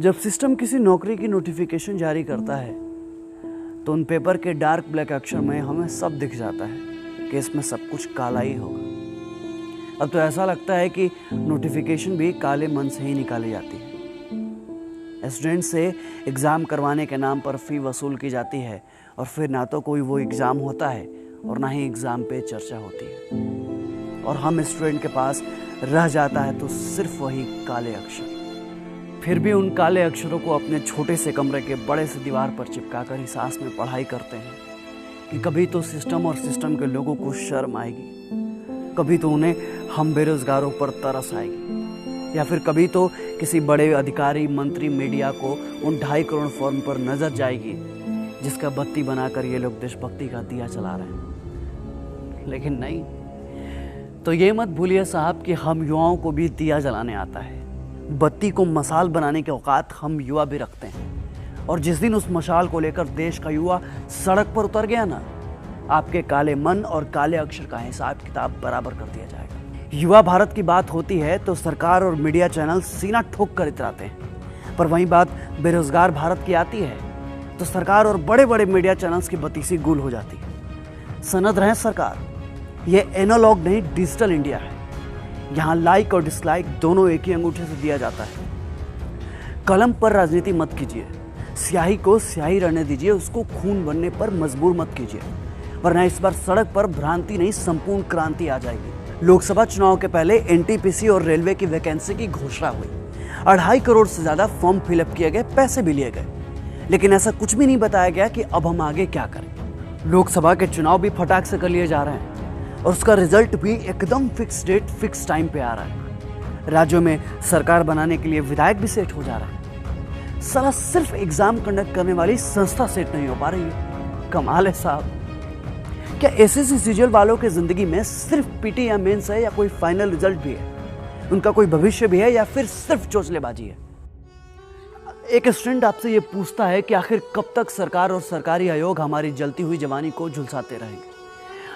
जब सिस्टम किसी नौकरी की नोटिफिकेशन जारी करता है तो उन पेपर के डार्क ब्लैक अक्षर में हमें सब दिख जाता है कि इसमें सब कुछ काला ही होगा। अब तो ऐसा लगता है कि नोटिफिकेशन भी काले मन से ही निकाली जाती है। स्टूडेंट से एग्ज़ाम करवाने के नाम पर फ़ी वसूल की जाती है और फिर ना तो कोई वो एग्ज़ाम होता है और ना ही एग्ज़ाम पे चर्चा होती है, और हम स्टूडेंट के पास रह जाता है तो सिर्फ वही काले अक्षर। फिर भी उन काले अक्षरों को अपने छोटे से कमरे के बड़े से दीवार पर चिपका कर ही सांस में पढ़ाई करते हैं कि कभी तो सिस्टम और सिस्टम के लोगों को शर्म आएगी, कभी तो उन्हें हम बेरोजगारों पर तरस आएगी, या फिर कभी तो किसी बड़े अधिकारी मंत्री मीडिया को उन 2.5 करोड़ फॉर्म पर नजर जाएगी जिसका बत्ती बनाकर ये लोग देशभक्ति का दिया चला रहे हैं। लेकिन नहीं, तो ये मत भूलिए साहब कि हम युवाओं को भी दिया जलाने आता है। बत्ती को मसाल बनाने के औकात हम युवा भी रखते हैं, और जिस दिन उस मशाल को लेकर देश का युवा सड़क पर उतर गया ना, आपके काले मन और काले अक्षर का हिसाब किताब बराबर कर दिया जाएगा। युवा भारत की बात होती है तो सरकार और मीडिया चैनल सीना ठोक कर इतराते हैं, पर वहीं बात बेरोजगार भारत की आती है तो सरकार और बड़े बड़े मीडिया चैनल्स की बत्ती गुल हो जाती है। सनद रहे सरकार, ये एनालॉग नहीं डिजिटल इंडिया है। यहाँ लाइक और डिसलाइक दोनों एक ही अंगूठे से दिया जाता है। कलम पर राजनीति मत कीजिए, स्याही को स्याही रहने दीजिए, उसको खून बनने पर मजबूर मत कीजिए, वरना इस बार सड़क पर भ्रांति नहीं संपूर्ण क्रांति आ जाएगी। लोकसभा चुनाव के पहले एनटीपीसी और रेलवे की वैकेंसी की घोषणा हुई, 2.5 करोड़ से ज्यादा फॉर्म फिलअप किए गए, पैसे भी लिए गए, लेकिन ऐसा कुछ भी नहीं बताया गया कि अब हम आगे क्या करें। लोकसभा के चुनाव भी फटाक से कर लिए जा रहे हैं और उसका रिजल्ट भी एकदम फिक्स डेट फिक्स टाइम पे आ रहा है। राज्यों में सरकार बनाने के लिए विधायक भी सेट हो जा रहा है। साला सिर्फ एग्जाम कंडक्ट करने वाली संस्था सेट नहीं हो पा रही है। कमाल है साहब। क्या एसएससी सीजीएल वालों की जिंदगी में सिर्फ पीटी या मेंस है, या कोई फाइनल रिजल्ट भी है? उनका कोई भविष्य भी है, या फिर सिर्फ चोचलेबाजी है? एक स्टूडेंट आपसे ये पूछता है कि आखिर कब तक सरकार और सरकारी आयोग हमारी जलती हुई जवानी को झुलसाते रहेंगे?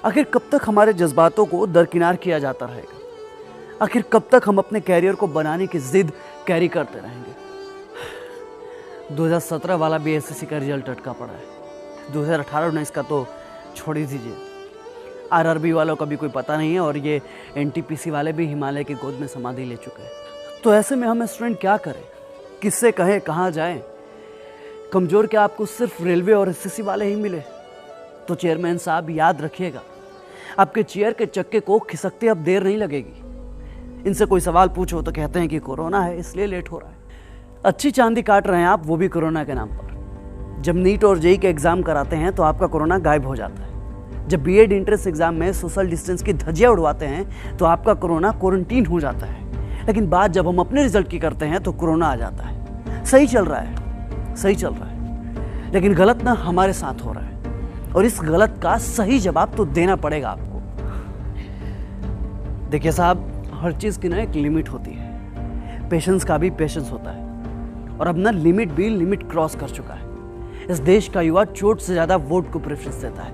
आखिर कब तक हमारे जज्बातों को दरकिनार किया जाता रहेगा? आखिर कब तक हम अपने कैरियर को बनाने की जिद कैरी करते रहेंगे? 2017 वाला भी एसएससी का रिजल्ट अटका पड़ा है। 2018-19 का तो छोड़ ही दीजिए। आरआरबी वालों का भी कोई पता नहीं है, और ये एनटीपीसी वाले भी हिमालय की गोद में समाधि ले चुके हैं। तो ऐसे में हम स्टूडेंट क्या करें? किससे कहें, कहाँ जाएं? कमजोर क्या आपको सिर्फ रेलवे और एसएससी वाले ही मिले? तो चेयरमैन साहब याद रखिएगा, आपके चेयर के चक्के को खिसकते अब देर नहीं लगेगी। इनसे कोई सवाल पूछो तो कहते हैं कि कोरोना है इसलिए लेट हो रहा है। अच्छी चांदी काट रहे हैं आप, वो भी कोरोना के नाम पर। जब नीट और जेईई के एग्जाम कराते हैं तो आपका कोरोना गायब हो जाता है। जब बीएड एंट्रेंस एग्जाम में सोशल डिस्टेंस की धज्जियां उड़वाते हैं तो आपका कोरोना क्वारंटीन हो जाता है। लेकिन बात जब हम अपने रिजल्ट की करते हैं तो कोरोना आ जाता है। सही चल रहा है, सही चल रहा है, लेकिन गलत ना हमारे साथ हो रहा है, और इस गलत का सही जवाब तो देना पड़ेगा आपको। देखिए साहब, हर चीज की ना एक लिमिट होती है। पेशेंस का भी पेशेंस होता है, और अब ना लिमिट भी लिमिट क्रॉस कर चुका है। इस देश का युवा चोट से ज्यादा वोट को प्रेफरेंस देता है,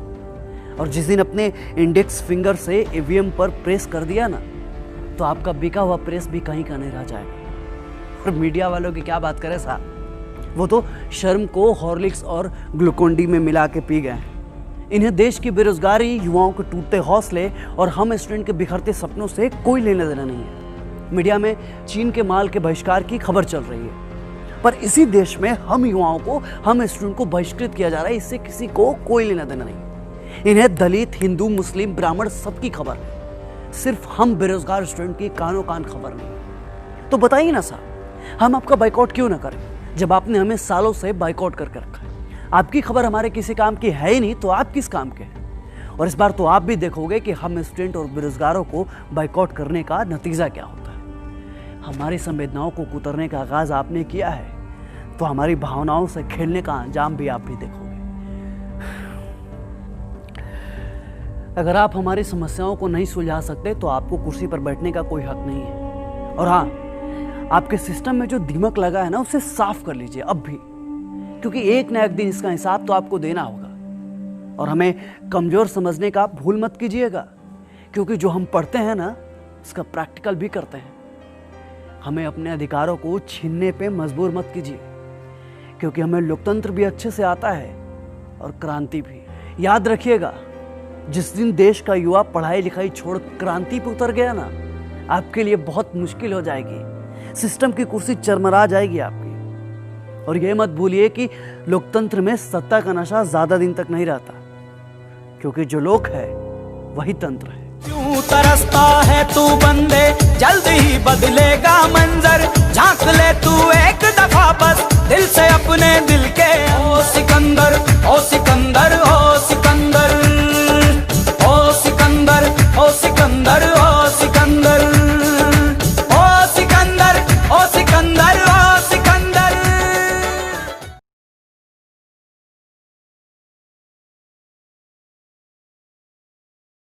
और जिस दिन अपने इंडेक्स फिंगर से ईवीएम पर प्रेस कर दिया ना, तो आपका बिका हुआ प्रेस भी कहीं का नहीं रह जाएगा। और मीडिया वालों की क्या बात करें साहब, वो तो शर्म को हॉर्लिक्स और ग्लूकोन डी में मिला के पी गए हैं। इन्हें देश की बेरोजगारी, युवाओं के टूटते हौसले और हम स्टूडेंट के बिखरते सपनों से कोई लेना देना नहीं है। मीडिया में चीन के माल के बहिष्कार की खबर चल रही है, पर इसी देश में हम युवाओं को, हम स्टूडेंट को बहिष्कृत किया जा रहा है। इससे किसी को कोई लेना देना नहीं। इन्हें दलित, हिंदू, मुस्लिम, ब्राह्मण सबकी खबर है, सिर्फ हम बेरोजगार स्टूडेंट की कानों कान खबर नहीं। तो बताइए ना साहब, हम आपका बाइकआउट क्यों ना करें, जब आपने हमें सालों से बाइकआउट करके रखा है? आपकी खबर हमारे किसी काम की है ही नहीं, तो आप किस काम के हैं? और इस बार तो आप भी देखोगे कि हम स्टूडेंट और बेरोजगारों को बाइकआउट करने का नतीजा क्या होता है। हमारी संवेदनाओं को कुतरने का आगाज आपने किया है, तो हमारी भावनाओं से खेलने का अंजाम भी आप भी देखोगे। अगर आप हमारी समस्याओं को नहीं सुलझा सकते तो आपको कुर्सी पर बैठने का कोई हक नहीं है। और हाँ, आपके सिस्टम में जो दीमक लगा है ना, उसे साफ कर लीजिए अब भी, क्योंकि एक ना एक दिन इसका हिसाब तो आपको देना होगा। और हमें कमजोर समझने का भूल मत कीजिएगा, क्योंकि जो हम पढ़ते हैं ना, उसका प्रैक्टिकल भी करते हैं। हमें अपने अधिकारों को छीनने पे मजबूर मत कीजिए, क्योंकि हमें लोकतंत्र भी अच्छे से आता है और क्रांति भी। याद रखिएगा, जिस दिन देश का युवा पढ़ाई लिखाई छोड़ क्रांति पे उतर गया ना, आपके लिए बहुत मुश्किल हो जाएगी। सिस्टम की कुर्सी चरमरा जाएगी आपकी। और ये मत भूलिए कि लोकतंत्र में सत्ता का नशा ज्यादा दिन तक नहीं रहता, क्योंकि जो लोक है वही तंत्र है। क्यों तरसता है तू बंदे, जल्द ही बदलेगा मंजर। झांक ले तू एक दफा बस दिल से अपने दिल के। ओ सिकंदर, ओ सिकंदर, ओ सिकंदर।